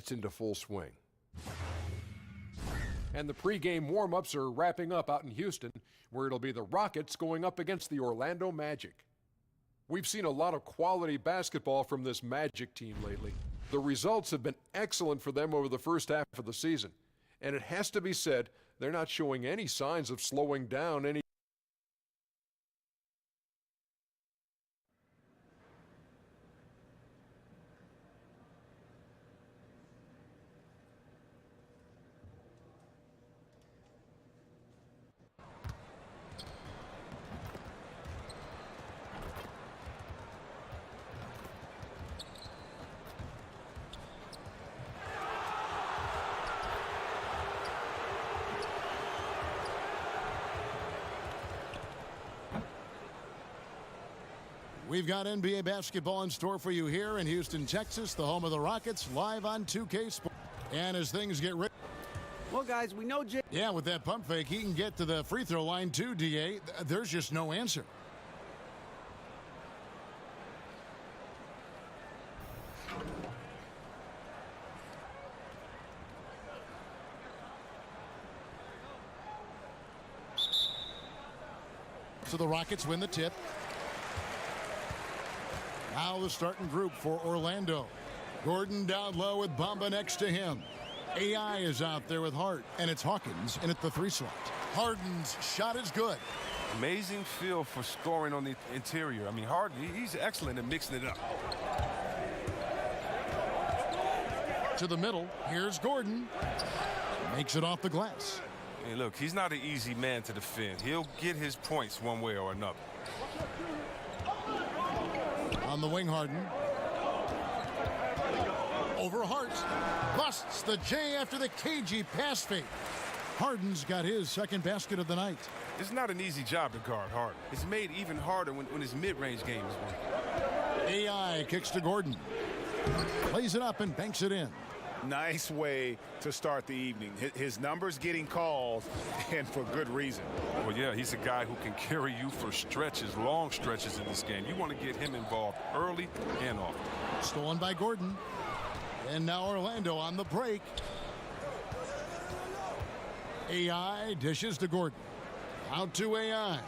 It's into full swing. And the pregame warm-ups are wrapping up out in Houston, where it'll be the Rockets going up against the Orlando Magic. We've seen a lot of quality basketball from this Magic team lately. The results have been excellent for them over the first half of the season. And it has to be said, they're not showing any signs of slowing down any. We've got NBA basketball in store for you here in Houston, Texas, the home of the Rockets, live on 2K Sports. And as things get ready. Well, guys, we know Yeah, with that pump fake, he can get to the free throw line too, DA. There's just no answer. So the Rockets win the tip. Now the starting group for Orlando. Gordon down low with Bamba next to him. AI is out there with Hart, and it's Hawkins in at the 3 slot. Harden's shot is good. Amazing feel for scoring on the interior. I mean, Harden, he's excellent at mixing it up. To the middle, here's Gordon. Makes it off the glass. Hey, look, he's not an easy man to defend. He'll get his points one way or another. On the wing, Harden. Over Hart. Busts the J after the cagey pass fake. Harden's got his second basket of the night. It's not an easy job to guard Harden. It's made even harder when his mid-range game is working. AI kicks to Gordon. Plays it up and banks it in. Nice way to start the evening. His numbers getting called, and for good reason. Well, yeah, he's a guy who can carry you for stretches, long stretches in this game. You want to get him involved early and often. Stolen by Gordon. And now Orlando on the break. AI dishes to Gordon. Out to AI.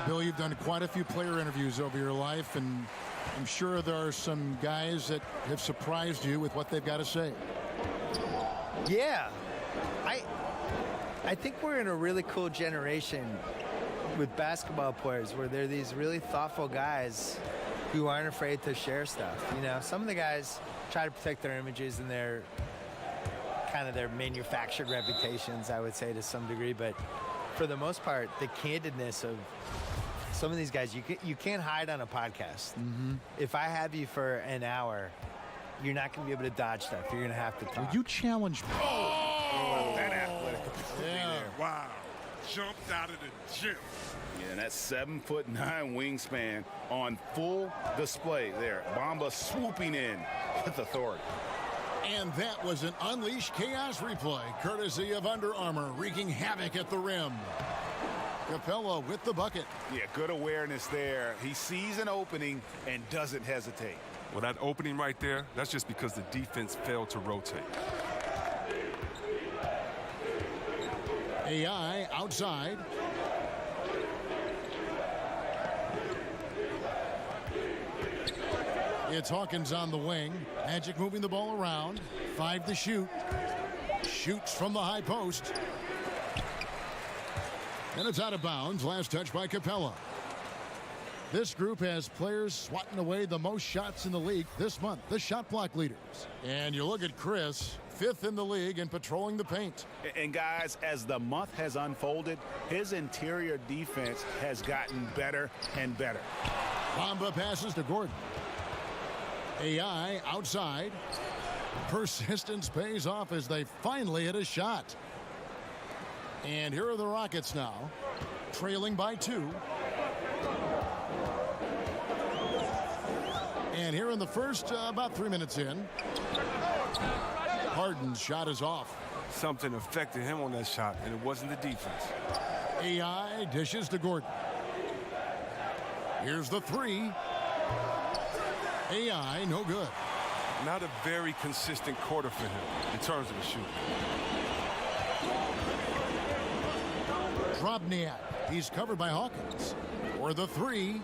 Bill, you've done quite a few player interviews over your life, and I'm sure there are some guys that have surprised you with what they've got to say. Yeah. I think we're in a really cool generation with basketball players where they're these really thoughtful guys who aren't afraid to share stuff. You know, some of the guys try to protect their images and their kind of their manufactured reputations, I would say, to some degree. But for the most part, the candidness of some of these guys, you can't hide on a podcast. Mm-hmm. If I have you for an hour, you're not going to be able to dodge stuff. You're going to have to talk. Well, you challenge me. That athletic ability there. Wow. Jumped out of the gym. Yeah, and that's 7'9" wingspan on full display there. Bamba swooping in with authority. And that was an Unleash Chaos replay, courtesy of Under Armour, wreaking havoc at the rim. Capella with the bucket. Yeah, good awareness there. He sees an opening and doesn't hesitate. Well, that opening right there, that's just because the defense failed to rotate. AI outside. It's Hawkins on the wing. Magic moving the ball around. 5 to shoot. Shoots from the high post. And it's out of bounds. Last touch by Capella. This group has players swatting away the most shots in the league this month, the shot block leaders. And you look at Chris, 5th in the league and patrolling the paint. And guys, as the month has unfolded, his interior defense has gotten better and better. Bamba passes to Gordon. AI outside. Persistence pays off as they finally hit a shot. And here are the Rockets now, trailing by 2. And here in the first, about 3 minutes in, Harden's shot is off. Something affected him on that shot, and it wasn't the defense. AI dishes to Gordon. Here's the 3. AI, no good. Not a very consistent quarter for him in terms of the shooting. Drobniak. He's covered by Hawkins. For the three.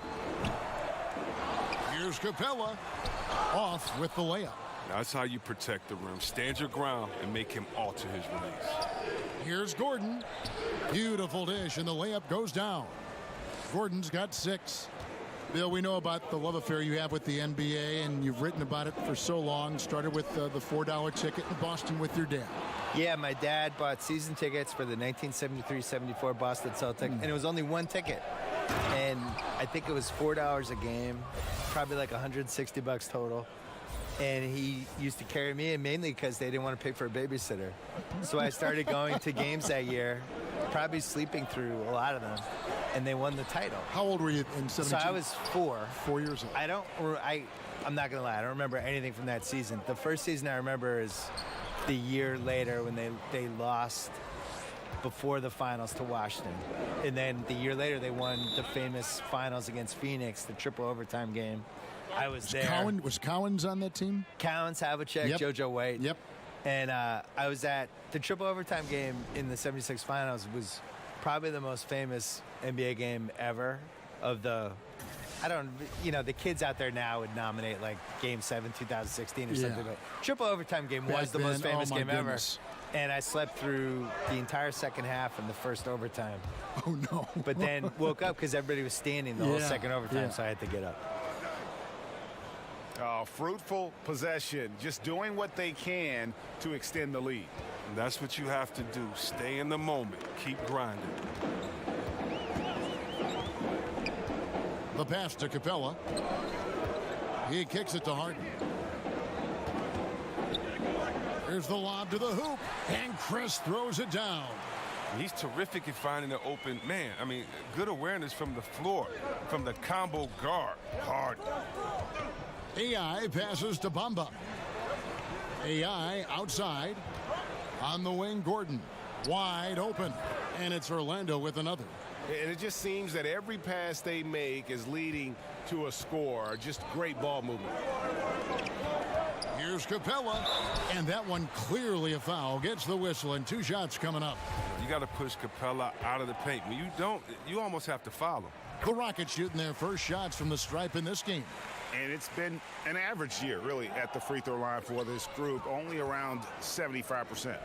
Here's Capella. Off with the layup. Now, that's how you protect the rim. Stand your ground and make him alter his release. Here's Gordon. Beautiful dish, and the layup goes down. Gordon's got 6. Bill, we know about the love affair you have with the NBA, and you've written about it for so long. Started with the $4 ticket in Boston with your dad. Yeah, my dad bought season tickets for the 1973-74 Boston Celtics, and it was only one ticket. And I think it was $4 a game, probably like $160 total. And he used to carry me in mainly because they didn't want to pay for a babysitter. So I started going to games that year, probably sleeping through a lot of them, and they won the title. How old were you in 17? So I was 4. 4 years old. I'm not gonna lie, I don't remember anything from that season. The first season I remember is the year later when they lost before the finals to Washington. And then the year later they won the famous finals against Phoenix, the triple overtime game. I was there. Was Cowens on that team? Cowens, Havlicek, Yep. JoJo White. Yep. And I was at the triple overtime game in the 76 finals. Was probably the most famous NBA game ever of the, the kids out there now would nominate like Game 7, 2016 or something. But triple overtime game was the most famous game ever. And I slept through the entire second half and the first overtime. Oh, no. But then woke up because everybody was standing the whole second overtime, so I had to get up. Fruitful possession, just doing what they can to extend the lead. And that's what you have to do. Stay in the moment. Keep grinding. The pass to Capella. He kicks it to Harden. Here's the lob to the hoop, and Chris throws it down. He's terrific at finding an open man. I mean, good awareness from the floor, from the combo guard. Harden. AI passes to Bamba. AI outside. On the wing, Gordon. Wide open. And it's Orlando with another. And it just seems that every pass they make is leading to a score. Just great ball movement. Here's Capella. And that one clearly a foul. Gets the whistle, and 2 shots coming up. You got to push Capella out of the paint. When you don't, you almost have to foul him. The Rockets shooting their first shots from the stripe in this game. And it's been an average year, really, at the free throw line for this group, only around 75%.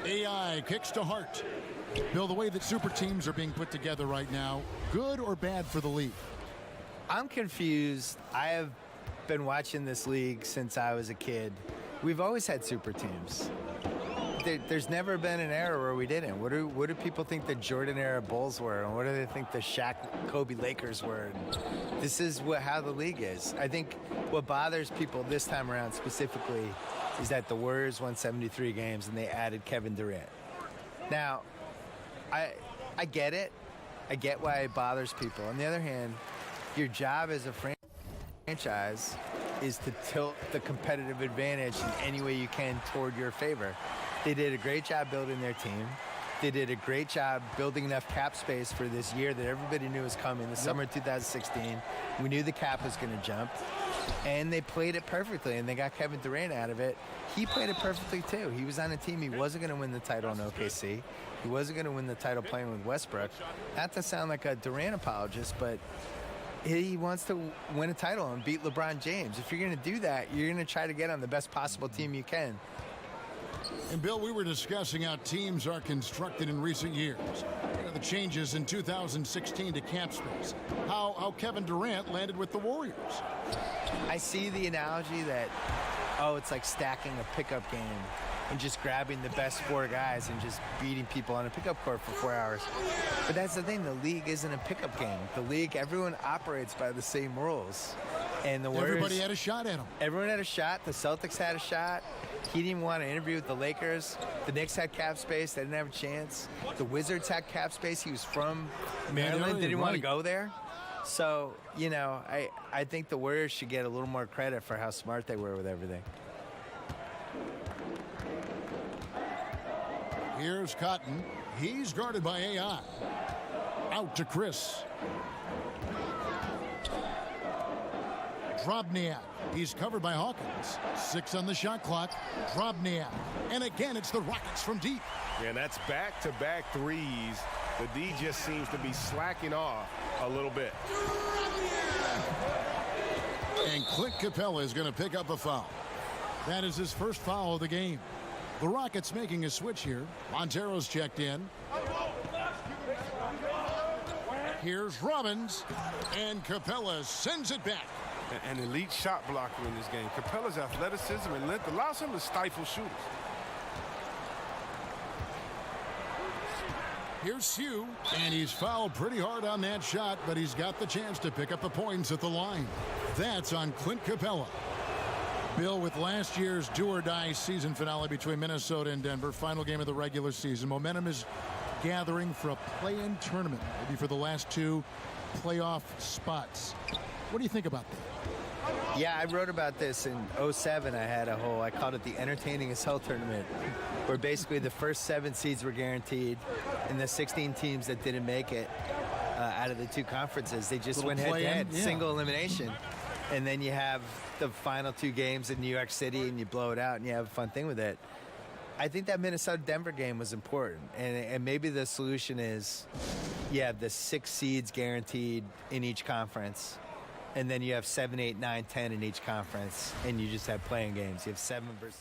AI kicks to Hart. Bill, the way that super teams are being put together right now, good or bad for the league? I'm confused. I have been watching this league since I was a kid. We've always had super teams. There's never been an era where we didn't. What do people think the Jordan era Bulls were, and what do they think the Shaq, Kobe Lakers were? And this is how the league is. I think what bothers people this time around specifically is that the Warriors won 73 games and they added Kevin Durant. Now, I get it. I get why it bothers people. On the other hand, your job as a franchise is to tilt the competitive advantage in any way you can toward your favor. They did a great job building their team. They did a great job building enough cap space for this year that everybody knew was coming, the summer of 2016. We knew the cap was going to jump. And they played it perfectly, and they got Kevin Durant out of it. He played it perfectly, too. He was on a team. He wasn't going to win the title in OKC. He wasn't going to win the title playing with Westbrook. Not to sound like a Durant apologist, but he wants to win a title and beat LeBron James. If you're going to do that, you're going to try to get on the best possible team you can. And Bill, we were discussing how teams are constructed in recent years. The changes in 2016 to cap space. How Kevin Durant landed with the Warriors. I see the analogy that, it's like stacking a pickup game and just grabbing the best 4 guys and just beating people on a pickup court for 4 hours. But that's the thing, the league isn't a pickup game. The league, everyone operates by the same rules. And the Warriors, everybody had a shot at him. Everyone had a shot. The Celtics had a shot. He didn't even want to interview with the Lakers. The Knicks had cap space. They didn't have a chance. The Wizards had cap space. He was from Maryland. Didn't want to go there. So, I think the Warriors should get a little more credit for how smart they were with everything. Here's Cotton. He's guarded by AI. Out to Chris. Drobniak. He's covered by Hawkins. 6 on the shot clock. Drobniak. And again, it's the Rockets from deep. And that's back-to-back threes. The D just seems to be slacking off a little bit. And Clint Capella is going to pick up a foul. That is his first foul of the game. The Rockets making a switch here. Montero's checked in. Here's Robbins. And Capella sends it back. An elite shot blocker in this game. Capella's athleticism and length allows him to stifle shooters. Here's Hugh, and he's fouled pretty hard on that shot, but he's got the chance to pick up the points at the line. That's on Clint Capella. Bill, with last year's do-or-die season finale between Minnesota and Denver, final game of the regular season, momentum is gathering for a play-in tournament, maybe for the last 2 playoff spots. What do you think about that? Yeah, I wrote about this in 07. I called it the entertaining as hell tournament, where basically the first 7 seeds were guaranteed, and the 16 teams that didn't make it out of the 2 conferences, they just went head-to-head, single elimination. And then you have the final 2 games in New York City, and you blow it out, and you have a fun thing with it. I think that Minnesota-Denver game was important, and maybe the solution is you have the 6 seeds guaranteed in each conference, and then you have 7, 8, 9, 10 in each conference, and you just have playing games. You have 7 versus.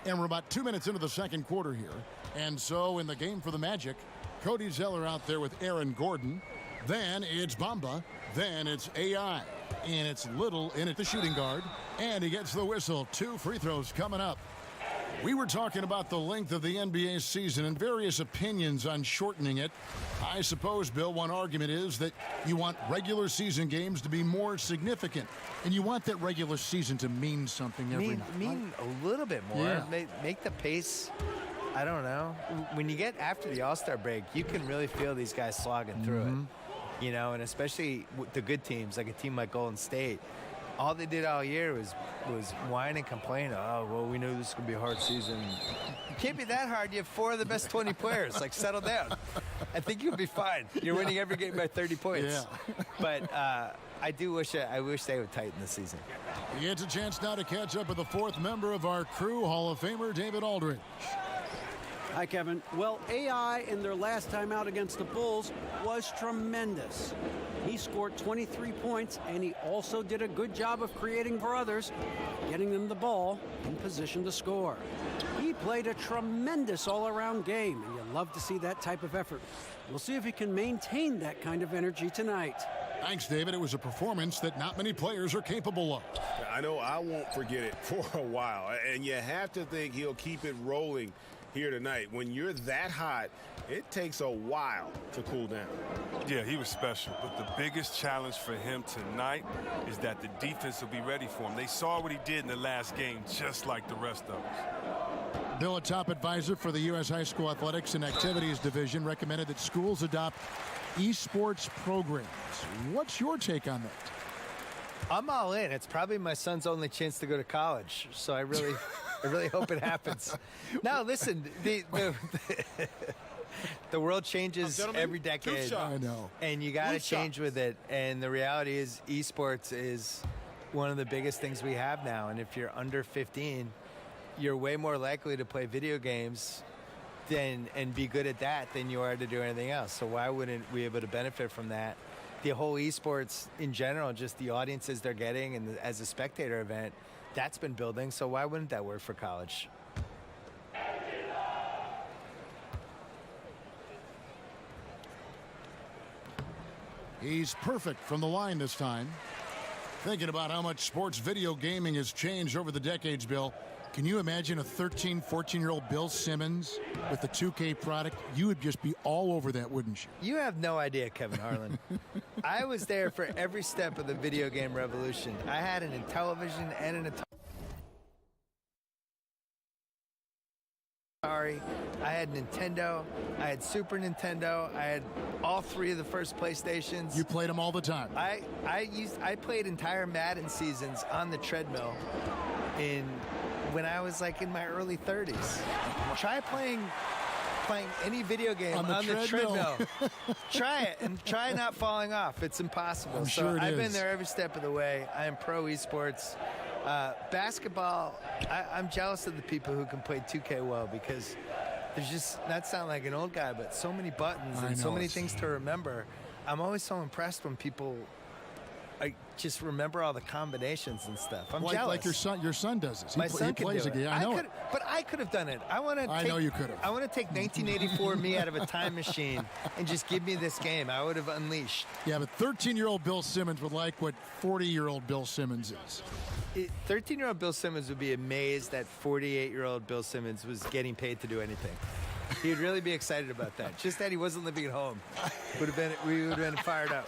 And we're about 2 minutes into the second quarter here. And so in the game for the Magic, Cody Zeller out there with Aaron Gordon. Then it's Bamba. Then it's AI. And it's Little in at the shooting guard. And he gets the whistle. 2 free throws coming up. We were talking about the length of the NBA season and various opinions on shortening it. I suppose, Bill, one argument is that you want regular season games to be more significant. And you want that regular season to mean something every night. Mean a little bit more. Yeah. Make the pace, I don't know. When you get after the All-Star break, you can really feel these guys slogging through it. You know, and especially with the good teams, like a team like Golden State. All they did all year was whine and complain. Oh, well, we knew this was going to be a hard season. It can't be that hard. You have 4 of the best 20 players. Like, settle down. I think you'll be fine. You're winning every game by 30 points. Yeah. But I wish they would tighten the season. He gets a chance now to catch up with the 4th member of our crew, Hall of Famer David Aldridge. Hi, Kevin. Well, AI in their last time out against the Bulls was tremendous. He scored 23 points, and he also did a good job of creating for others, getting them the ball in position to score. He played a tremendous all-around game, and you love to see that type of effort. We'll see if he can maintain that kind of energy tonight. Thanks, David. It was a performance that not many players are capable of. I know I won't forget it for a while, and you have to think he'll keep it rolling here tonight. When you're that hot, it takes a while to cool down. Yeah, he was special, but the biggest challenge for him tonight is that the defense will be ready for him. They saw what he did in the last game, just like the rest of us. Bill, a top advisor for the U.S. High School Athletics and Activities Division, recommended that schools adopt esports programs. What's your take on that? I'm all in. It's probably my son's only chance to go to college, so I really hope it happens. Now, listen, the world changes every decade. I know. And you got to change with it. And the reality is esports is one of the biggest things we have now. And if you're under 15, you're way more likely to play video games and be good at that than you are to do anything else. So why wouldn't we be able to benefit from that? The whole esports in general, just the audiences they're getting and as a spectator event, that's been building. So why wouldn't that work for college? He's perfect from the line this time. Thinking about how much sports video gaming has changed over the decades, Bill. Can you imagine a 13, 14-year-old Bill Simmons with the 2K product? You would just be all over that, wouldn't you? You have no idea, Kevin Harlan. I was there for every step of the video game revolution. I had an Intellivision and an Atari. I had Nintendo. I had Super Nintendo. I had all 3 of the first PlayStations. You played them all the time. I played entire Madden seasons on the treadmill when I was like in my early 30s. Try playing playing any video game on the treadmill. Try it and try not falling off. It's impossible. I'm sure I've been there every step of the way. I am pro esports. Basketball, I'm jealous of the people who can play 2K well because there's just, not sound like an old guy, but so many buttons and so many things to remember. I'm always so impressed when people just remember all the combinations and stuff. I'm jealous. Like your son does this. My son he plays can do a game. it. I know it. But I could have done it. I know you could have. I want to take 1984 me out of a time machine and just give me this game. I would have unleashed. Yeah, but 13-year-old Bill Simmons would like what 40-year-old Bill Simmons is. 13-year-old Bill Simmons would be amazed that 48-year-old Bill Simmons was getting paid to do anything. He'd really be excited about that. Just that he wasn't living at home. We would have been fired up.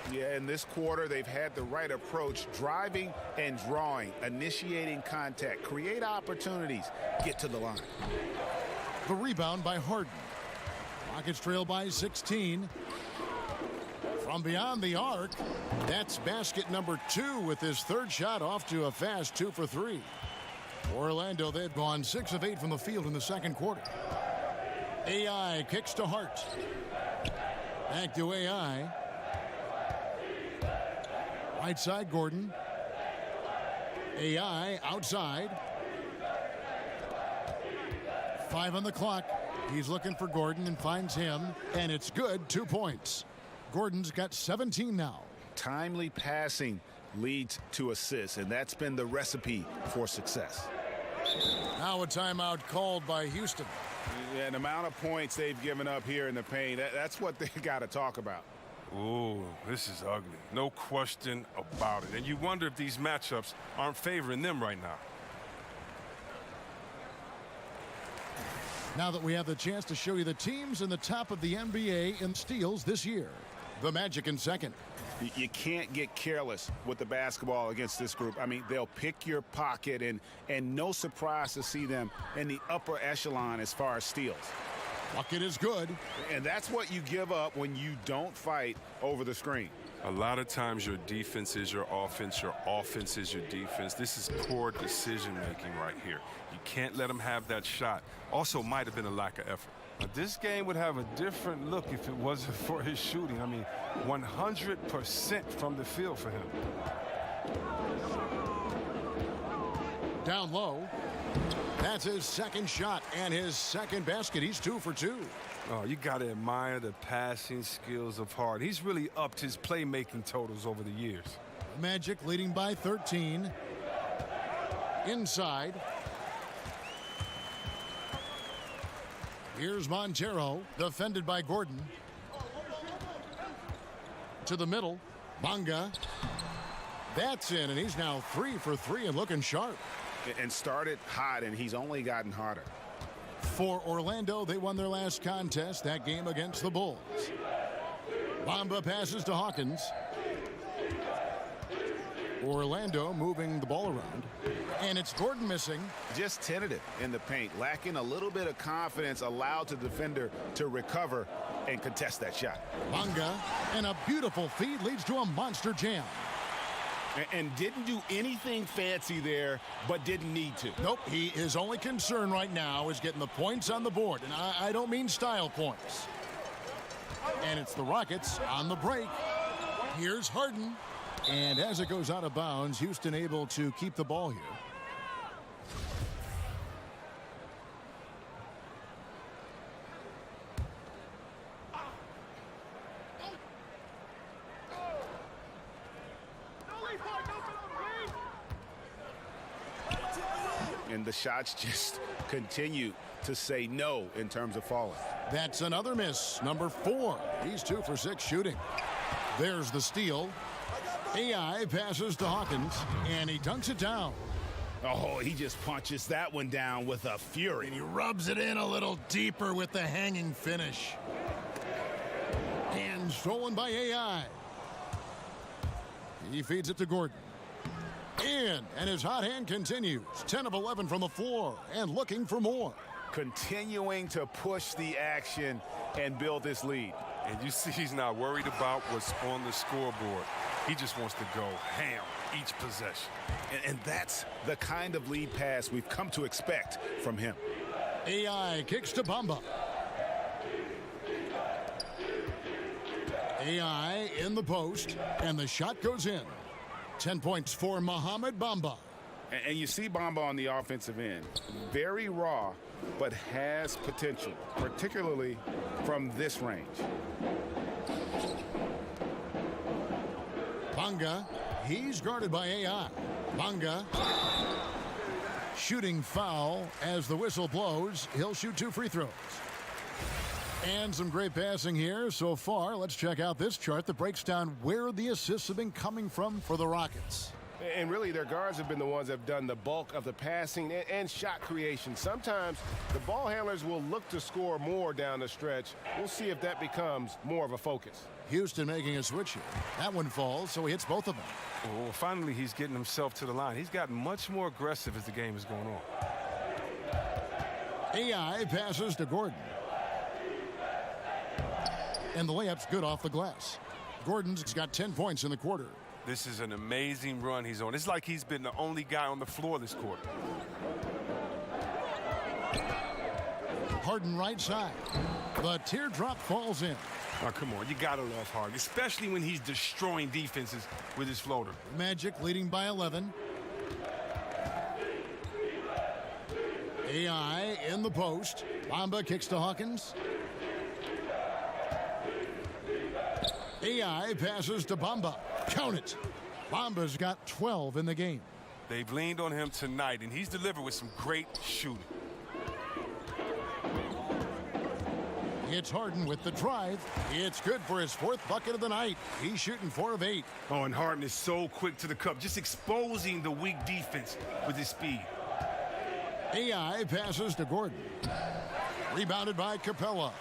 Yeah, in this quarter, they've had the right approach, driving and drawing, initiating contact, create opportunities, get to the line. The rebound by Harden. Rockets trail by 16. From beyond the arc, that's basket number 2 with his third shot off to a fast 2 for 3. Orlando, they've gone 6 of 8 from the field in the second quarter. AI kicks to Hart. Back to AI. Right side, Gordon. AI outside. 5 on the clock. He's looking for Gordon and finds him, and it's good. 2 points. Gordon's got 17 now. Timely passing leads to assists, and that's been the recipe for success. Now a timeout called by Houston. Yeah, the amount of points they've given up here in the paint, that's what they got to talk about. Ooh, this is ugly. No question about it. And you wonder if these matchups aren't favoring them right now. Now that we have the chance to show you the teams in the top of the NBA in steals this year. The Magic in second. You can't get careless with the basketball against this group. I mean, they'll pick your pocket, and no surprise to see them in the upper echelon as far as steals. Bucket is good. And that's what you give up when you don't fight over the screen. A lot of times your defense is your offense is your defense. This is poor decision-making right here. You can't let him have that shot. Also might have been a lack of effort. Now, this game would have a different look if it wasn't for his shooting. I mean, 100% from the field for him. Down low. That's his second shot and his second basket. He's 2 for 2. Oh, you got to admire the passing skills of Hart. He's really upped his playmaking totals over the years. Magic leading by 13. Inside. Here's Montero, defended by Gordon. To the middle. Bonga. That's in, and he's now 3 for 3 and looking sharp. And started hot, and he's only gotten hotter. For Orlando, they won their last contest, that game against the Bulls. Bamba passes to Hawkins. Orlando moving the ball around. And it's Gordon missing. Just tentative in the paint, lacking a little bit of confidence, allowed the defender to recover and contest that shot. Bonga, and a beautiful feed leads to a monster jam. And didn't do anything fancy there, but didn't need to. Nope, his only concern right now is getting the points on the board. And I don't mean style points. And it's the Rockets on the break. Here's Harden. And as it goes out of bounds, Houston able to keep the ball here. And the shots just continue to say no in terms of falling. That's another miss. Number 4. He's 2 for 6 shooting. There's the steal. AI passes to Hawkins, and he dunks it down. Oh, he just punches that one down with a fury. And he rubs it in a little deeper with the hanging finish. And stolen by AI. He feeds it to Gordon. In, and his hot hand continues. 10 of 11 from the floor, and looking for more. Continuing to push the action and build this lead. And you see he's not worried about what's on the scoreboard. He just wants to go ham each possession. And that's the kind of lead pass we've come to expect from him. AI kicks to Bamba. AI in the post, and the shot goes in. 10 points for Mohamed Bamba. And you see Bamba on the offensive end. Very raw, but has potential, particularly from this range. Banga, he's guarded by AI. Banga, shooting foul as the whistle blows. He'll shoot 2 free throws. And some great passing here so far. Let's check out this chart that breaks down where the assists have been coming from for the Rockets. And really, their guards have been the ones that have done the bulk of the passing and shot creation. Sometimes the ball handlers will look to score more down the stretch. We'll see if that becomes more of a focus. Houston making a switch here. That one falls, so he hits both of them. Well, finally, he's getting himself to the line. He's gotten much more aggressive as the game is going on. AI passes to Gordon. And the layup's good off the glass. Gordon's got 10 points in the quarter. This is an amazing run he's on. It's like he's been the only guy on the floor this quarter. Harden right side. The teardrop falls in. Oh, come on. You got to love Harden, especially when he's destroying defenses with his floater. Magic leading by 11. AI in the post. Bamba kicks to Hawkins. AI passes to Bamba. Count it. Bamba's got 12 in the game. They've leaned on him tonight, and he's delivered with some great shooting. It's Harden with the drive. It's good for his 4th bucket of the night. He's shooting 4 of 8. Oh, and Harden is so quick to the cup, just exposing the weak defense with his speed. AI passes to Gordon. Rebounded by Capella.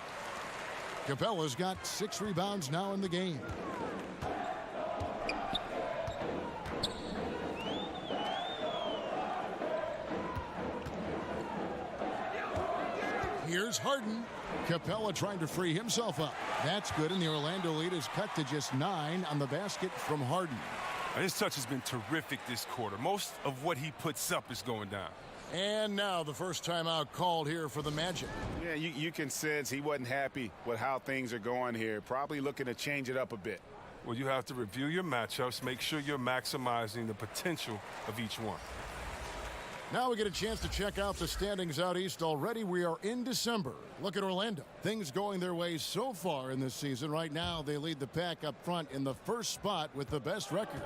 Capella's got 6 rebounds now in the game. Here's Harden. Capella trying to free himself up. That's good, and the Orlando lead is cut to just 9 on the basket from Harden. His touch has been terrific this quarter. Most of what he puts up is going down. And now the first timeout called here for the Magic. Yeah, you can sense he wasn't happy with how things are going here. Probably looking to change it up a bit. Well, you have to review your matchups, make sure you're maximizing the potential of each one. Now we get a chance to check out the standings out east already. We are in December. Look at Orlando. Things going their way so far in this season. Right now, they lead the pack up front in the first spot with the best record.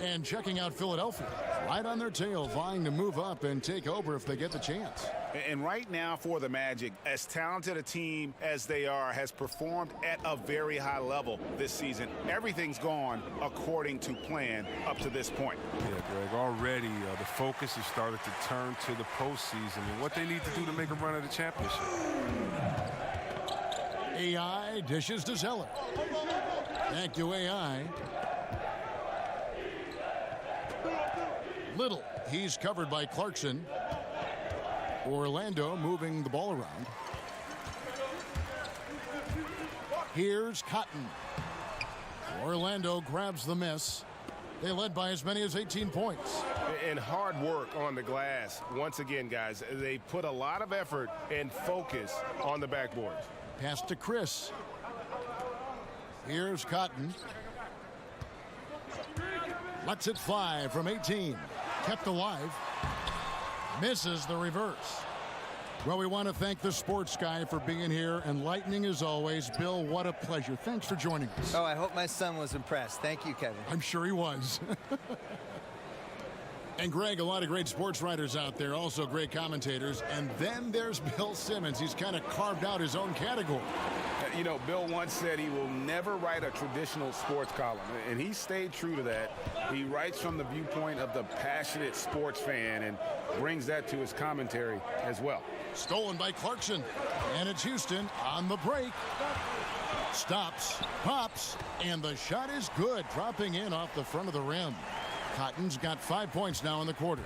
And checking out Philadelphia, right on their tail, vying to move up and take over if they get the chance. And right now for the Magic, as talented a team as they are, has performed at a very high level this season. Everything's gone according to plan up to this point. Yeah, Greg, already the focus has started to turn to the postseason and what they need to do to make a run at the championship. AI dishes to Zeller. Back to AI. Little, he's covered by Clarkson. Orlando moving the ball around. Here's Cotton. Orlando grabs the miss. They led by as many as 18 points. And hard work on the glass. Once again, guys, they put a lot of effort and focus on the backboards. Pass to Chris. Here's Cotton. Lets it fly from 18. Kept alive. Misses the reverse. Well, we want to thank the sports guy for being here. Enlightening as always. Bill, what a pleasure. Thanks for joining us. Oh, I hope my son was impressed. Thank you, Kevin. I'm sure he was. And Greg, a lot of great sports writers out there, also great commentators. And then there's Bill Simmons. He's kind of carved out his own category. You know, Bill once said he will never write a traditional sports column, and he stayed true to that. He writes from the viewpoint of the passionate sports fan and brings that to his commentary as well. Stolen by Clarkson, and it's Houston on the break. Stops, pops, and the shot is good, dropping in off the front of the rim. Cotton's got 5 points now in the quarter.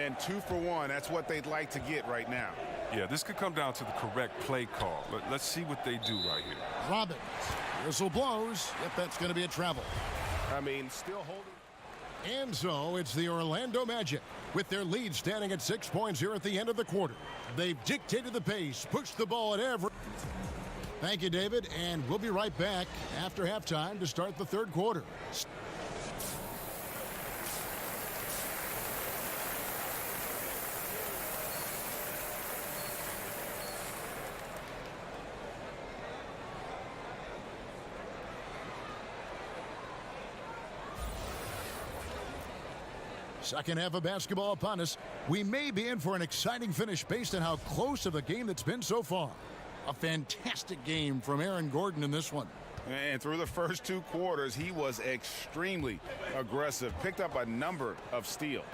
And 2 for 1, that's what they'd like to get right now. Yeah, this could come down to the correct play call. Let's see what they do right here. Robbins. Whistle blows. Yep, that's going to be a travel. I mean, still holding. And so it's the Orlando Magic with their lead standing at 6 points here at the end of the quarter. They've dictated the pace, pushed the ball at every. Thank you, David, and we'll be right back after halftime to start the third quarter. Second half of basketball upon us. We may be in for an exciting finish based on how close of a game that's been so far. A fantastic game from Aaron Gordon in this one. And through the first 2 quarters, he was extremely aggressive, picked up a number of steals.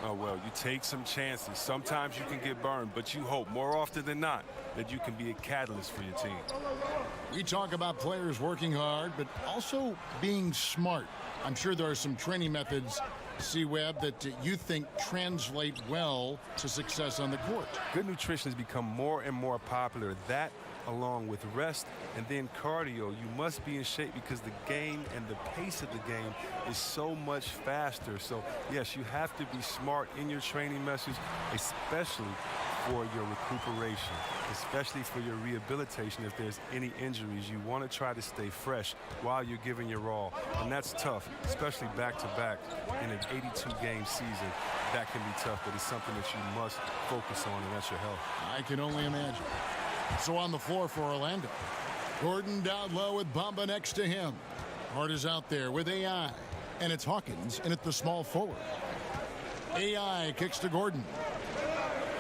Oh, well, you take some chances. Sometimes you can get burned, but you hope more often than not that you can be a catalyst for your team. We talk about players working hard, but also being smart. I'm sure there are some training methods, C-Web, that you think translate well to success on the court. Good nutrition has become more and more popular. That, along with rest and then cardio, you must be in shape because the game and the pace of the game is so much faster. So, yes, you have to be smart in your training methods, especially for your recuperation, especially for your rehabilitation. If there's any injuries, you want to try to stay fresh while you're giving your all. And that's tough, especially back-to-back in an 82-game season. That can be tough, but it's something that you must focus on, and that's your health. I can only imagine. So on the floor for Orlando, Gordon down low with Bamba next to him. Hart is out there with AI, and it's Hawkins in at the small forward. AI kicks to Gordon.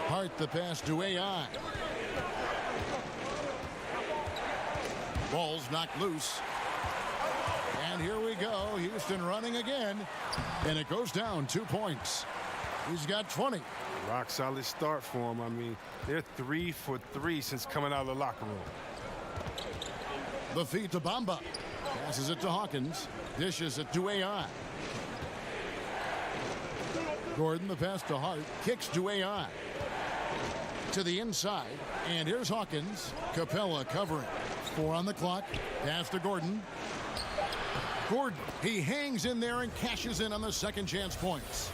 Hart the pass to AI. Ball's knocked loose. And here we go. Houston running again. And it goes down 2 points. He's got 20. Rock solid start for him. I mean, they're 3 for 3 since coming out of the locker room. The feed to Bamba. Passes it to Hawkins. Dishes it to AI. Gordon the pass to Hart. Kicks to AI. To the inside, and here's Hawkins. Capella covering. 4 on the clock. Pass to Gordon. Gordon, he hangs in there and cashes in on the second chance points.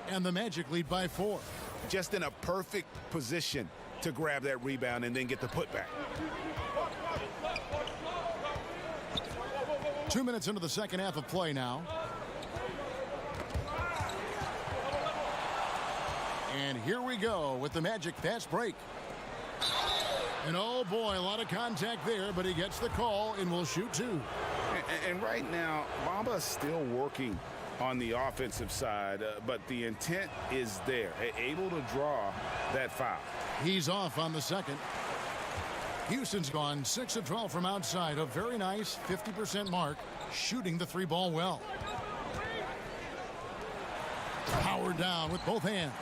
And the Magic lead by 4. Just in a perfect position to grab that rebound and then get the putback. 2 minutes into the second half of play now. And here we go with the Magic fast break. And oh boy, a lot of contact there, but he gets the call and will shoot 2. And right now, Bamba is still working on the offensive side, but the intent is there, able to draw that foul. He's off on the second. Houston's gone 6 of 12 from outside, a very nice 50% mark, shooting the 3-ball well. Power down with both hands.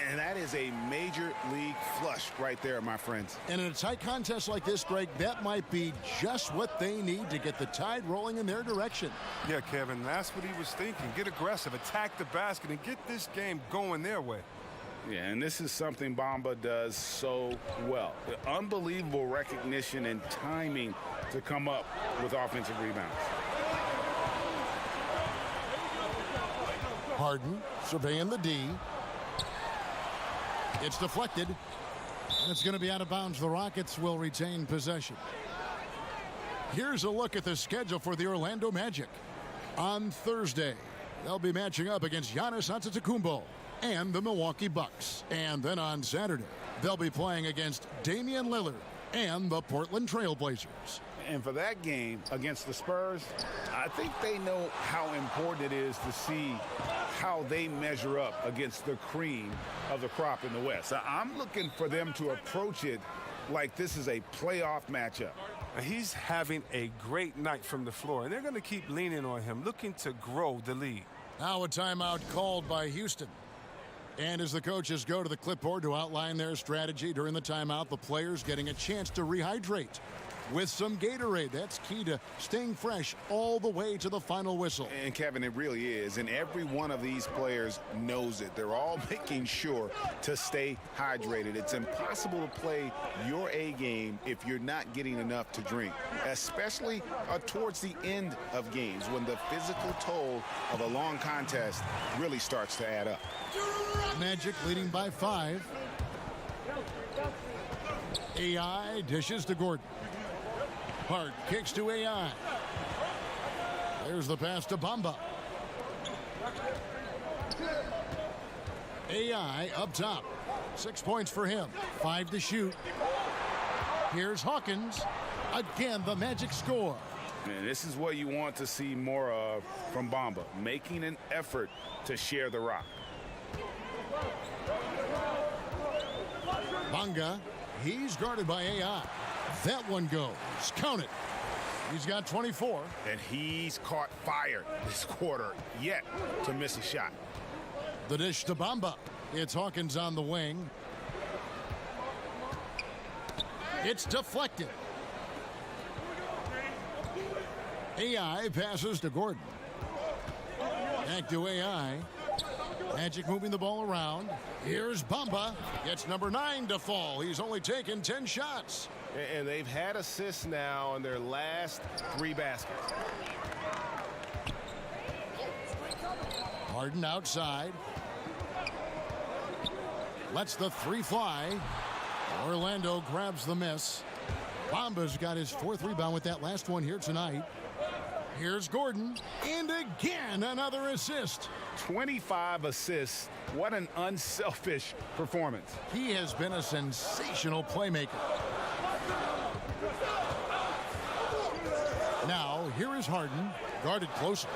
And that is a major league flush right there, my friends. And in a tight contest like this, Greg, that might be just what they need to get the tide rolling in their direction. Yeah, Kevin, that's what he was thinking. Get aggressive, attack the basket, and get this game going their way. Yeah, and this is something Bamba does so well. The unbelievable recognition and timing to come up with offensive rebounds. Harden surveying the D. It's deflected, and it's going to be out of bounds. The Rockets will retain possession. Here's a look at the schedule for the Orlando Magic. On Thursday, they'll be matching up against Giannis Antetokounmpo and the Milwaukee Bucks. And then on Saturday, they'll be playing against Damian Lillard and the Portland Trail Blazers. And for that game against the Spurs, I think they know how important it is to see how they measure up against the cream of the crop in the West. I'm looking for them to approach it like this is a playoff matchup. He's having a great night from the floor, and they're going to keep leaning on him, looking to grow the lead. Now a timeout called by Houston. And as the coaches go to the clipboard to outline their strategy during the timeout, the players getting a chance to rehydrate. with some Gatorade. That's key to staying fresh all the way to the final whistle. And Kevin, it really is. And every one of these players knows it. They're all making sure to stay hydrated. It's impossible to play your A game if you're not getting enough to drink, especially towards the end of games when the physical toll of a long contest really starts to add up. Magic leading by 5. AI dishes to Gordon. Hart kicks to AI. There's the pass to Bamba. AI up top. 6 points for him. 5 to shoot. Here's Hawkins. Again, the Magic score. And this is what you want to see more of from Bamba, making an effort to share the rock. Banga, he's guarded by AI. That one goes. Count it. He's got 24. And he's caught fire this quarter yet to miss a shot. The dish to Bamba. It's Hawkins on the wing. It's deflected. AI passes to Gordon. Back to AI. Magic moving the ball around. Here's Bamba. Gets number 9 to fall. He's only taken 10 shots. And they've had assists now in their last 3 baskets. Harden outside. Lets the 3 fly. Orlando grabs the miss. Bamba's got his 4th rebound with that last one here tonight. Here's Gordon. And again, another assist. 25 assists. What an unselfish performance. He has been a sensational playmaker. Now, here is Harden, guarded closer.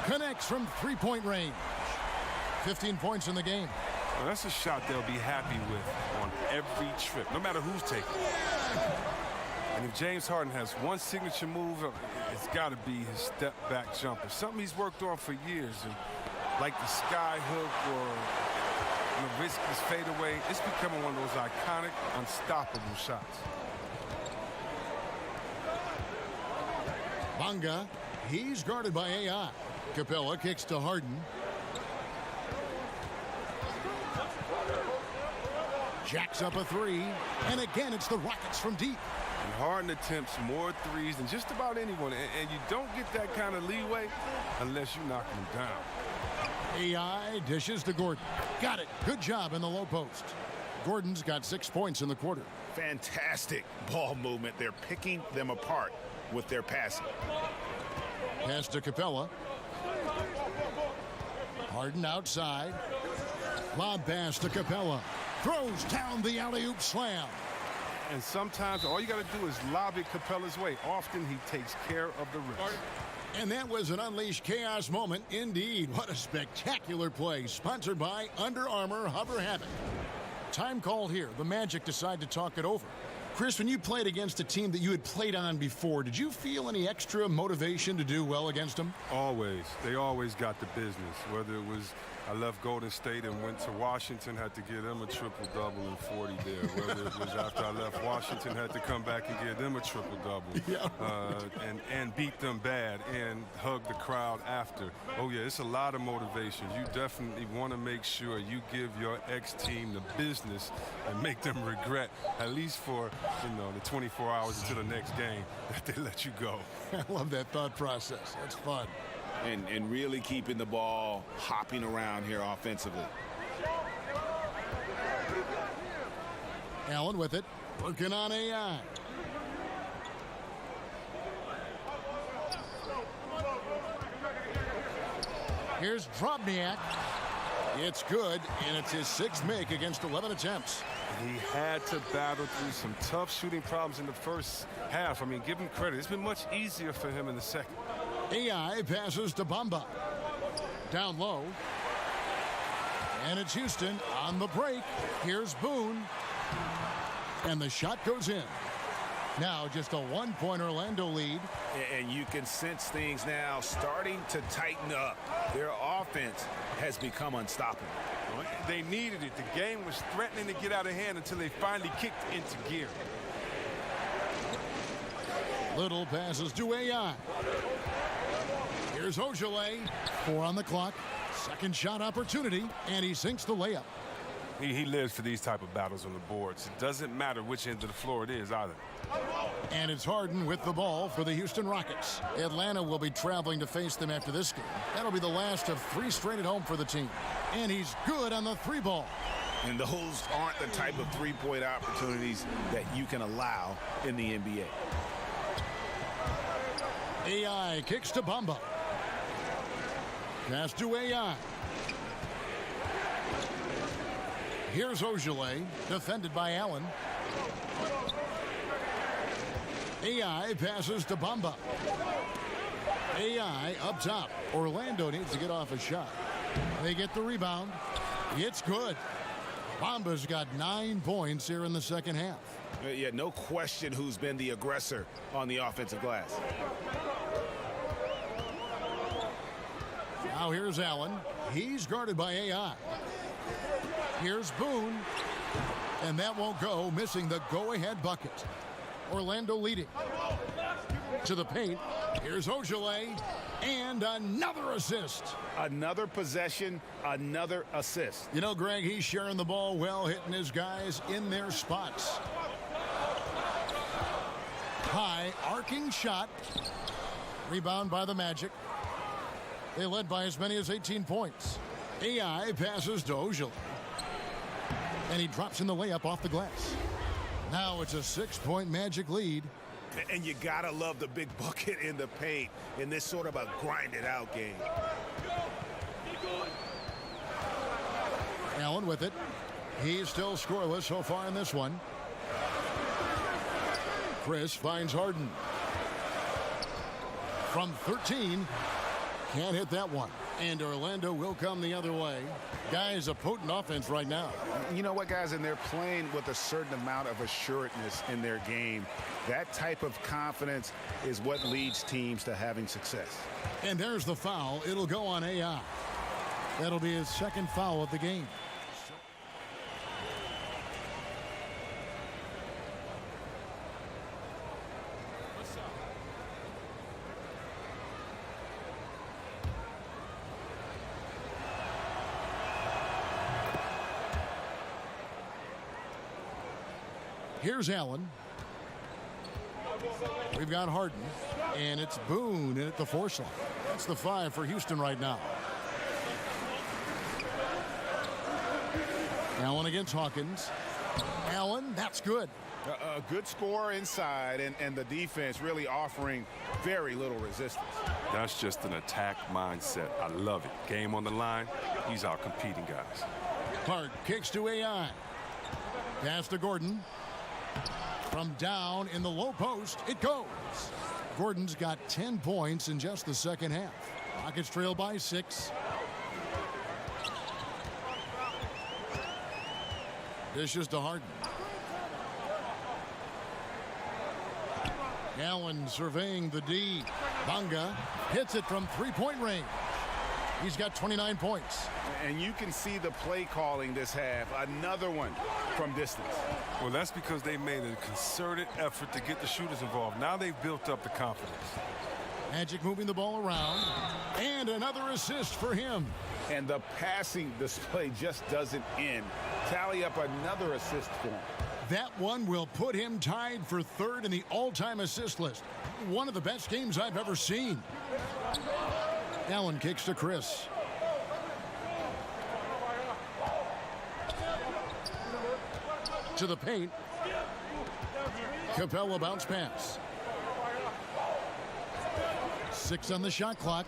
Connects from 3-point range. 15 points in the game. Well, that's a shot they'll be happy with on every trip, no matter who's taking it. And if James Harden has one signature move, it's got to be his step-back jumper, something he's worked on for years. And like the sky hook or Nowitzki's fadeaway, it's becoming one of those iconic, unstoppable shots. Banga, he's guarded by AI. Capella kicks to Harden. Jacks up a 3, and again it's the Rockets from deep. And Harden attempts more threes than just about anyone, and you don't get that kind of leeway unless you knock him down. AI dishes to Gordon. Got it. Good job in the low post. Gordon's got 6 points in the quarter. Fantastic ball movement. They're picking them apart with their passing. Pass to Capella. Harden outside. Lob pass to Capella. Throws down the alley-oop slam. And sometimes all you got to do is lob it Capella's way. Often he takes care of the rest. And that was an Unleashed Chaos moment indeed. What a spectacular play. Sponsored by Under Armour Hover Havoc. Time call here. The Magic decide to talk it over. Chris, when you played against a team that you had played on before, did you feel any extra motivation to do well against them? Always. They always got the business. Whether it was I left Golden State and went to Washington, had to give them a triple-double and 40 there. Whether it was after I left Washington, had to come back and give them a triple-double. Yeah. And beat them bad and hug the crowd after. Oh, yeah, it's a lot of motivation. You definitely want to make sure you give your ex-team the business and make them regret, at least for, the 24 hours until the next game, that they let you go. I love that thought process. That's fun. And really keeping the ball hopping around here offensively. Allen with it, working on AI. Here's Drobniak. It's good, and it's his 6th make against 11 attempts. He had to battle through some tough shooting problems in the first half. I mean, give him credit. It's been much easier for him in the second. AI passes to Bamba. Down low. And it's Houston on the break. Here's Boone. And the shot goes in. Now just a 1-point Orlando lead. And you can sense things now starting to tighten up. Their offense has become unstoppable. They needed it. The game was threatening to get out of hand until they finally kicked into gear. Little passes to AI. Here's Ojale. 4 on the clock. Second shot opportunity, and he sinks the layup. He lives for these type of battles on the boards. It doesn't matter which end of the floor it is either. And it's Harden with the ball for the Houston Rockets. Atlanta will be traveling to face them after this game. That'll be the last of 3 straight at home for the team. And he's good on the 3 ball. And those aren't the type of three-point opportunities that you can allow in the NBA. AI kicks to Bamba. Pass to AI. Here's Ojale, defended by Allen. AI passes to Bamba. AI up top. Orlando needs to get off a shot. They get the rebound. It's good. Bamba's got 9 points here in the second half. Yeah, no question who's been the aggressor on the offensive glass. Now here's Allen. He's guarded by AI. Here's Boone. And that won't go, missing the go-ahead bucket. Orlando leading. To the paint. Here's Ojale. And another assist. Another possession, another assist. You know, Greg, he's sharing the ball well, hitting his guys in their spots. High, arcing shot. Rebound by the Magic. They led by as many as 18 points. AI passes to Ojale. And he drops in the layup off the glass. Now it's a 6-point Magic lead. And you gotta love the big bucket in the paint in this sort of a grinded-out game. Allen with it. He's still scoreless so far in this one. Chris finds Harden. From 13. Can't hit that one. And Orlando will come the other way. Guys, a potent offense right now. You know what, guys? And they're playing with a certain amount of assuredness in their game. That type of confidence is what leads teams to having success. And there's the foul. It'll go on AI. That'll be his second foul of the game. Here's Allen. We've got Harden. And it's Boone in at the 4 slot. That's the 5 for Houston right now. Allen against Hawkins. Allen, that's good. A good score inside, and the defense really offering very little resistance. That's just an attack mindset. I love it. Game on the line, he's out competing guys. Clark kicks to AI. Pass to Gordon. From down in the low post, it goes. Gordon's got 10 points in just the second half. Rockets trail by 6. Dishes to Harden. Allen surveying the D. Bonga hits it from 3-point range. He's got 29 points. And you can see the play calling this half. Another one from distance. Well, that's because they made a concerted effort to get the shooters involved. Now they've built up the confidence. Magic moving the ball around. And another assist for him. And the passing display just doesn't end. Tally up another assist for him. That one will put him tied for 3rd in the all-time assist list. One of the best games I've ever seen. Allen kicks to Chris. To the paint. Capella bounce pass. 6 on the shot clock.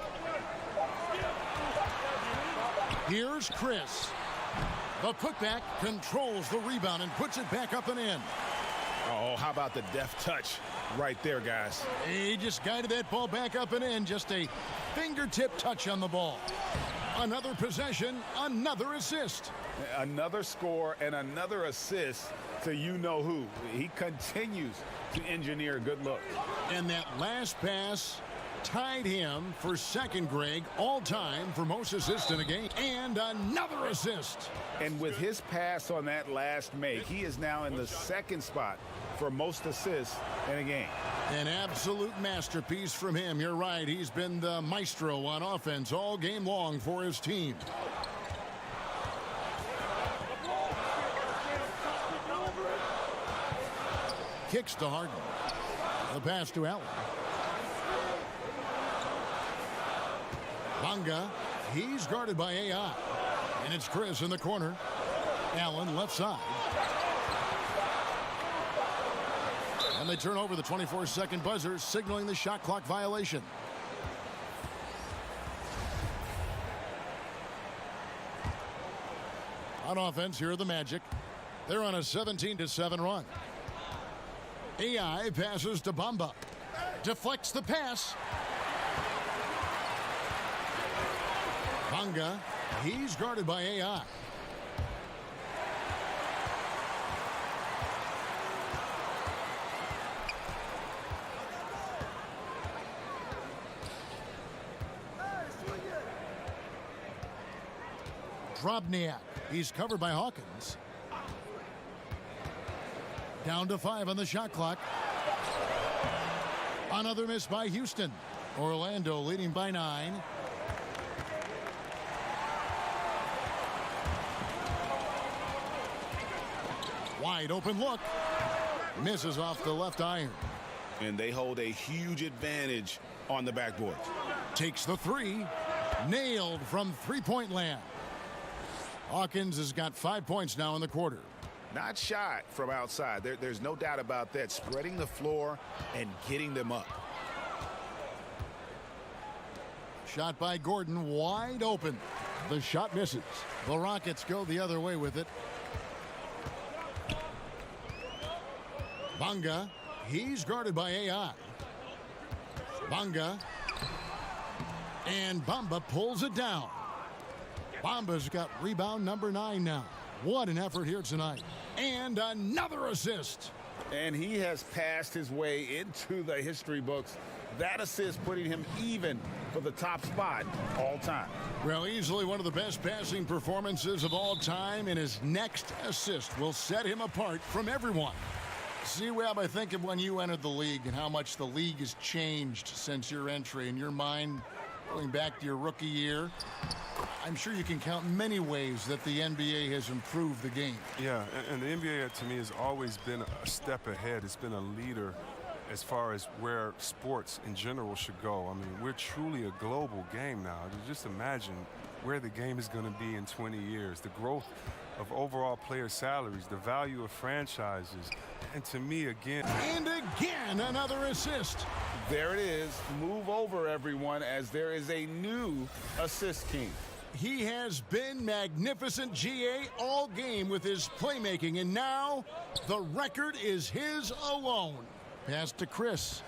Here's Chris. The putback controls the rebound and puts it back up and in. Oh, how about the deft touch right there, guys? He just guided that ball back up and in. Just a fingertip touch on the ball. Another possession, another assist. Another score and another assist to you-know-who. He continues to engineer a good look. And that last pass tied him for 2nd, Greg, all-time for most assists in a game. And another assist. And with his pass on that last make, he is now in the 2nd spot for most assists in a game. An absolute masterpiece from him. You're right. He's been the maestro on offense all game long for his team. Kicks to Harden. The pass to Allen. Bonga. He's guarded by AI. And it's Chris in the corner. Allen left side. And they turn over the 24-second buzzer, signaling the shot clock violation. On offense, here are the Magic. They're on a 17-7 run. AI passes to Bamba. Deflects the pass. Bonga. He's guarded by AI. Drobniak. He's covered by Hawkins. Down to 5 on the shot clock. Another miss by Houston. Orlando leading by 9. Wide open look. Misses off the left iron. And they hold a huge advantage on the backboard. Takes the 3. Nailed from three-point land. Hawkins has got 5 points now in the quarter. Not shot from outside. There's no doubt about that. Spreading the floor and getting them up. Shot by Gordon, wide open. The shot misses. The Rockets go the other way with it. Bonga, he's guarded by AI. Bonga. And Bamba pulls it down. Bamba's got rebound number 9 now. What an effort here tonight. And another assist. And he has passed his way into the history books. That assist putting him even for the top spot all time. Well, easily one of the best passing performances of all time, and his next assist will set him apart from everyone. See, Webb, I think of when you entered the league and how much the league has changed since your entry. In your mind, going back to your rookie year, I'm sure you can count many ways that the NBA has improved the game. Yeah, and the NBA to me has always been a step ahead. It's been a leader as far as where sports in general should go. I mean, we're truly a global game now. Just imagine where the game is going to be in 20 years. The growth of overall player salaries, the value of franchises, and to me, again... And again, another assist. There it is. Move over, everyone, as there is a new assist king. He has been magnificent, GA, all game with his playmaking, and now the record is his alone. Pass to Chris.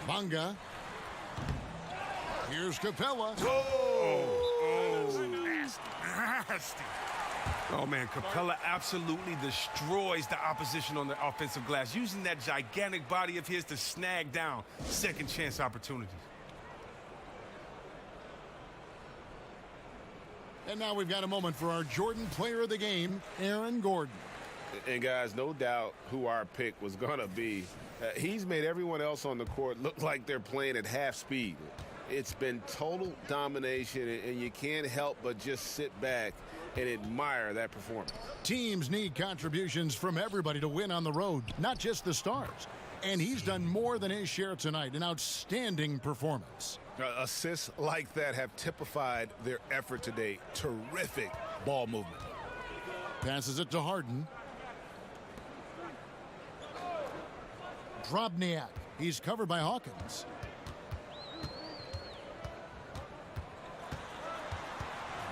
Bonga. Here's Capella. Nasty. Oh, man, Capella absolutely destroys the opposition on the offensive glass, using that gigantic body of his to snag down second chance opportunities. And now we've got a moment for our Jordan player of the game, Aaron Gordon. And, guys, no doubt who our pick was going to be. He's made everyone else on the court look like they're playing at half speed. It's been total domination, and you can't help but just sit back and admire that performance. Teams need contributions from everybody to win on the road, not just the stars. And he's done more than his share tonight. An outstanding performance. Assists like that have typified their effort today. Terrific ball movement. Passes it to Harden. Drobniak. He's covered by Hawkins.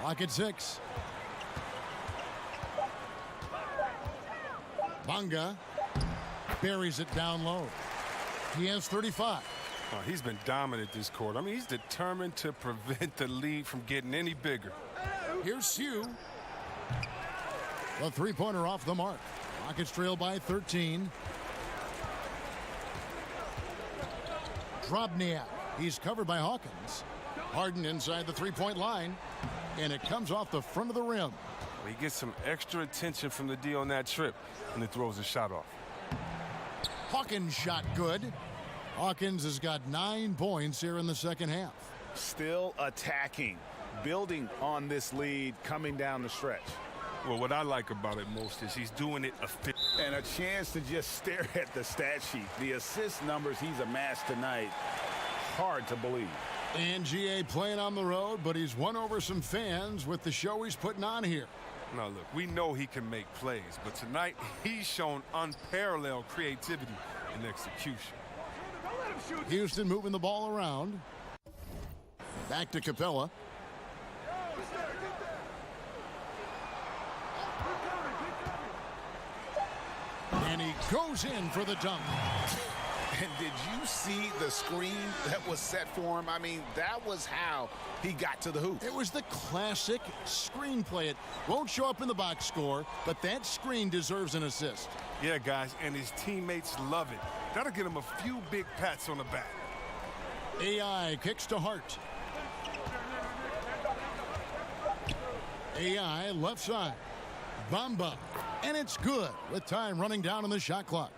Clock at 6. Bonga buries it down low. He has 35. Oh, he's been dominant this quarter. I mean, he's determined to prevent the lead from getting any bigger. Here's Sue. The three-pointer off the mark. Rockets trail by 13. Drobniak. He's covered by Hawkins. Harden inside the three-point line. And it comes off the front of the rim. He gets some extra attention from the D on that trip, and he throws a shot off. Hawkins shot good. Hawkins has got 9 points here in the second half. Still attacking, building on this lead coming down the stretch. Well, what I like about it most is he's doing it efficiently. And a chance to just stare at the stat sheet. The assist numbers he's amassed tonight, hard to believe. And GA playing on the road, but he's won over some fans with the show he's putting on here. Now, look, we know he can make plays, but tonight he's shown unparalleled creativity and execution. Houston moving the ball around. Back to Capella. And he goes in for the dunk. And did you see the screen that was set for him? I mean, that was how he got to the hoop. It was the classic screenplay. It won't show up in the box score, but that screen deserves an assist. Yeah, guys, and his teammates love it. That'll get him a few big pats on the back. AI kicks to Hart. AI left side. Bamba. And it's good with time running down on the shot clock.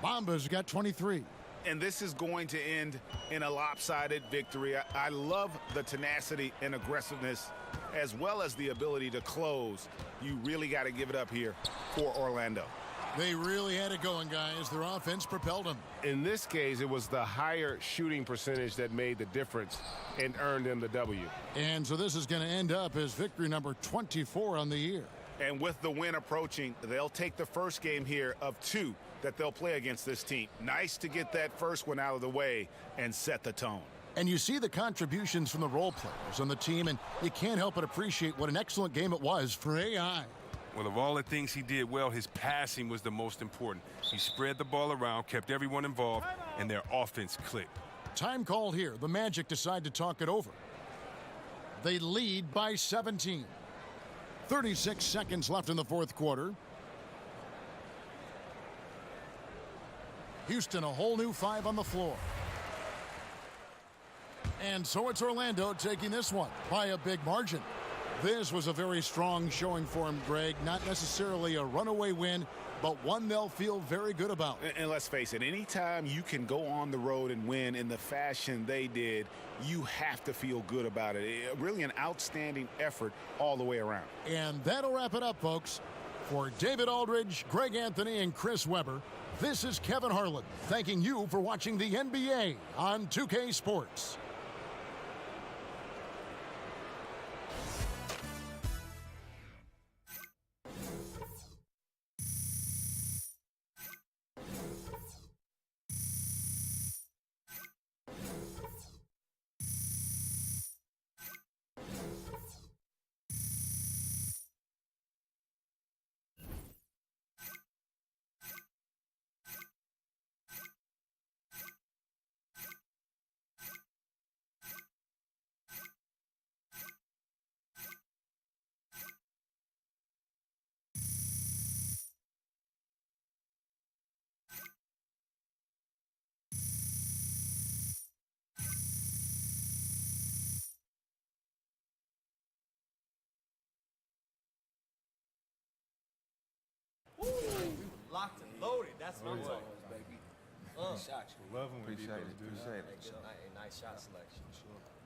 Bamba's got 23. And this is going to end in a lopsided victory. I love the tenacity and aggressiveness as well as the ability to close. You really got to give it up here for Orlando. They really had it going, guys. Their offense propelled them. In this case, it was the higher shooting percentage that made the difference and earned them the W. And so this is going to end up as victory number 24 on the year. And with the win approaching, they'll take the first game here of 2 that they'll play against this team. Nice to get that first one out of the way and set the tone. And you see the contributions from the role players on the team, and you can't help but appreciate what an excellent game it was for AI. Well, of all the things he did well, his passing was the most important. He spread the ball around, kept everyone involved, and their offense clicked. Time called here. The Magic decide to talk it over. They lead by 17. 36 seconds left in the fourth quarter. Houston, a whole new 5 on the floor. And so it's Orlando taking this one by a big margin. This was a very strong showing for him, Greg. Not necessarily a runaway win, but one they'll feel very good about. And let's face it, anytime you can go on the road and win in the fashion they did, you have to feel good about it. Really an outstanding effort all the way around. And that'll wrap it up, folks. For David Aldridge, Greg Anthony, and Chris Webber, this is Kevin Harlan thanking you for watching the NBA on 2K Sports. Locked and loaded. That's what I'm talking about, baby. Shots. Love when we appreciate it. Nice shot selection. Sure.